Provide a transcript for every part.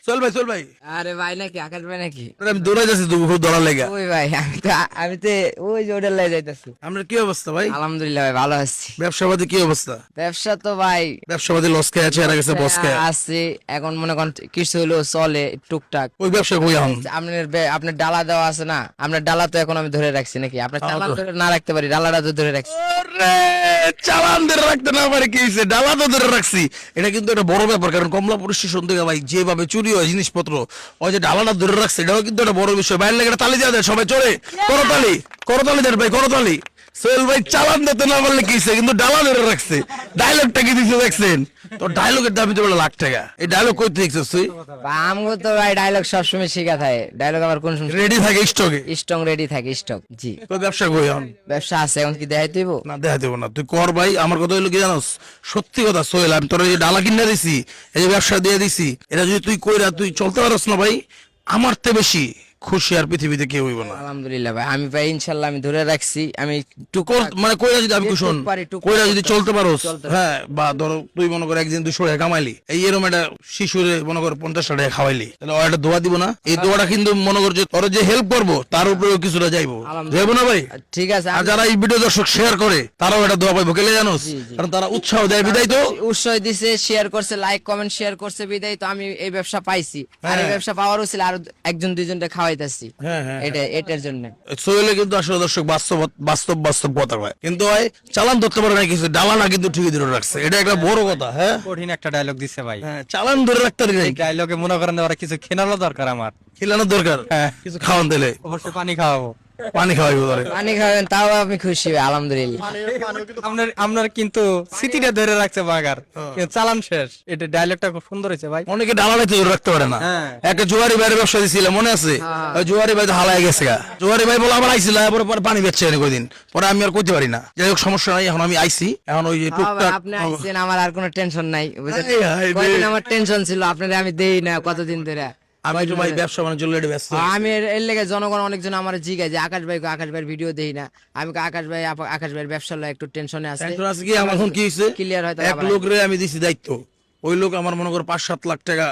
চল ভাই আরে ভাই নাকি আকাশ ভাই নাকি? আমি দৌড়াই যাচ্ছি তুমি খুব দৌড়ার লেগা। ওই ভাই আমি তো ওই যে ওটার লাই যাইতেছি। আপনার কি অবস্থা ভাই? আলহামদুলিল্লাহ ভাই ভালো আছি। ব্যবসাবাদী কি অবস্থা? ব্যবসা তো ভাই ব্যবসাবাদী লস খেয়ে আছে, এরা গেছে বস খেয়ে। আছে এখন মনে করেন কিছু হলো চলে টুকটাক। ওই ব্যবসা কই এখন? আপনার ডালা দেওয়া আছে না, আপনার ডালা তো এখন আমি ধরে রাখছি নাকি? আপনার চালান ধরে না রাখতে পারি, ডালাটা তো ধরে রাখছি। ওরে, চালান ধরে রাখতে না পারে কি হয়েছে, ডালা তো ধরে রাখছি। এটা কিন্তু একটা বড় ব্যাপার, কারণ কমলাপুর স্টেশন থেকে ভাই যেভাবে চুরি হয় জিনিসপত্র, ওই যে ডালাটা ধরে রাখছে, এটাও কিন্তু একটা বড় বিষয়। বাইরে লেগে তালি দিয়ে দেয় সবাই, চলে করতালি দেন ভাই, করতালি। সোহেল ভাই চালান দিতে না পারলে কি হয়েছে, কিন্তু ডালা ধরে রাখছে। ডায়লগটা কি দিচ্ছে দেখছেন? তো ডায়লগের দাম তো লাখ টাকা। এই ডায়লগ কই দেখছিস তুই? আমগো তো ভাই ডায়লগ সবসময় শিখা থাকে, ডায়লগ আমার কোন সময় রেডি থাকে স্টকে। স্ট্রং রেডি থাকে স্টক। জি তো ব্যবসা কই এখন? ব্যবসা আছে, এখন কি দেখাই দিব? না দেখা দেবো না, তুই কর ভাই। আমার কথা হলো কি জানোস, সত্যি কথা সোহেল, আমি তোর এই যে ডালা কিনে দিছি, এই যে ব্যবসা দিয়ে দিছি, এটা যদি তুই কইরা তুই চলতে পারস না ভাই, আমার তে বেশি খুশি আর পৃথিবীতে কেউ হইব না। আলহামদুলিল্লাহ ভাই, আমি ভাই ইনশাল্লাহ আমি ধরে রাখছি। আমি মানে কইরা যদি আমি কুশন কইরা যদি চলতে পারোস, চলতে হ্যাঁ, বা ধরো তুই মনে কর একদিন 200 টাকা কামাইলি, এই এরকম একটা শিশুরে মনে কর 50 টাকা খাওয়াইলি, তাহলে ও একটা দোয়া দিব না? এই দোয়াটা কিন্তু মনে কর যে তোর যে হেল্প করবো তার উপরেও কিছুটা যাইবো, যাইবো না ভাই? ঠিক আছে। আর যারা এই ভিডিও দর্শক শেয়ার করে তারাও এটা দোয়া পাইবো, কেলে জানোস? কারণ তারা উৎসাহ দেয় বিদায় তো। উৎসাহ দিছে, শেয়ার করছে, লাইক কমেন্ট শেয়ার করছে, বিদায় তো আমি এই ব্যবসা পাইছি। আর এই ব্যবসা পাওয়ার ছিল আর একজন দুইজনকে খাওয়াইতাছি। এটার জন্য সোহেলে কিন্তু আসলে দর্শক বাস্তব কথা হয়, কিন্তু ভাই চালান ধরতে পারে না কিছু, ডালানা কিন্তু ঠিকই ধরে রাখছে, এটা একটা বড় কথা। হ্যাঁ, কঠিন একটা ডায়লগ দিছে ভাই। হ্যাঁ, চালান ধরে রাখতে পারি নাই, ডায়লগে মনে করেন ওরা কিছু খেনানো দরকার আমার। খিলানোর দরকার, হ্যাঁ। কিছু খাওয়ান দিলে অবশ্যই পানি খাওয়াবো। পানি খাওয়াইবো ধরে। পানি খাবেন তাও আমি খুশি ভাই, আলহামদুলিল্লাহ। আপনার কিন্তু স্মৃতিটা ধরে রাখছে বাগার, কিন্তু চালান শেষ। এটা ডায়লগটা খুব সুন্দর হয়েছে ভাই। অনেকে ডালানাতে ধরে রাখতে পারে না। হ্যাঁ। একটা জোয়ারি ভাইয়ের ব্যবসা দিছিল মনে আছে? ওই জোয়ারি ভাই তো হালায় গেছে গা। জোয়ারি ভাই বলে আমার আইছিল, পরে পরে পানি বেচছে না কয়দিন পরে, আমি আর কইতে পারি না। যাই হোক সমস্যা নাই, এখন আমি আইছি, এখন ওই যে টুকটাক। আপনি আইছেন, আমার আর কোনো টেনশন নাই, বুঝছেন? এই হায় রে। কয়দিন আমার টেনশন ছিল, আপনারা আমি দেই না কতদিন ধরে। আমি তো ভাই ব্যবসা বাণিজ্য লেটে ব্যস্ত। আমি এর লেগে জনগণ অনেকজন আমার জিজ্ঞাসা যে আকাশ ভাইয়ের ভিডিও দেই না। আমি কই, আকাশ ভাইয়ের ব্যবসা লয় একটু টেনশনে আছে। এখন আজকে আমার এখন কি হইছে, ক্লিয়ার হয়তো এক লোক রে আমি দিছি দায়িত্ব, ওই লোক আমার মনে করো 5-7 লাখ টাকা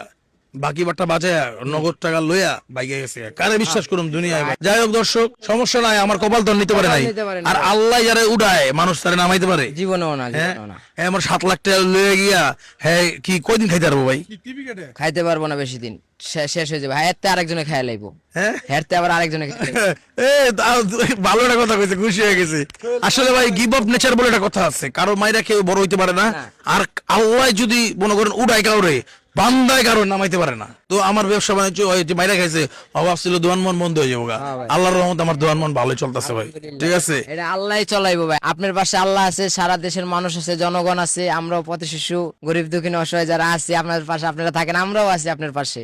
বাকি বাট্টা বাঁচায়া নগদ টাকা লইয়া বাইকে গেছে। কারে বিশ্বাস করুম দুনিয়ায় ভাই? যাই হোক দর্শক, সমস্যা নাই, আমার কপাল তো নিতে পারে নাই। নিতে পারে না। আর আল্লাহ যারা উড়ায় মানুষ তারে নামাইতে পারে জীবনেও না, হ্যাঁ, জীবনেও না। হ্যাঁ, আমার 7 লাখ টাকা লইয়া গিয়া, হ্যাঁ, কি কয়দিন খাইতে পারবো ভাই? খাইতে পারবো না বেশি দিন, শেষ হয়ে যাবে। হেরতে আরেকজনে খাই লাইবো, হ্যাঁ, হেরতে আবার আরেকজনে খাই লাইবো। ভালো একটা কথা কইছে, খুশি হয়ে গেছে। আসলে ভাই গিভ আপ নেচার বলে একটা কথা আছে, কারো মাইরা কেউ বড় হইতে পারে না। আর আল্লাহ যদি মনে করেন উড়ায় কাউরে, বান্দায় কারো নামাইতে পারে না। তো আমার ব্যবসা বাণিজ্য মাইরা খাইছে, অভাব ছিল, দোয়ান মন বন্ধ হয়ে যাবো গা। আল্লাহর রহমত আমার দোয়ান মন ভালোই চলতেছে ভাই, ঠিক আছে। এটা আল্লাহই চলাইবো ভাই। আপনার পাশে আল্লাহ আছে, সারা দেশের মানুষ আছে, জনগণ আছে, আমরাও পথ শিশু, গরিব দুঃখী অসহায় যারা আছে আপনার পাশে, আপনারা থাকেন, আমরাও আছি আপনার পাশে।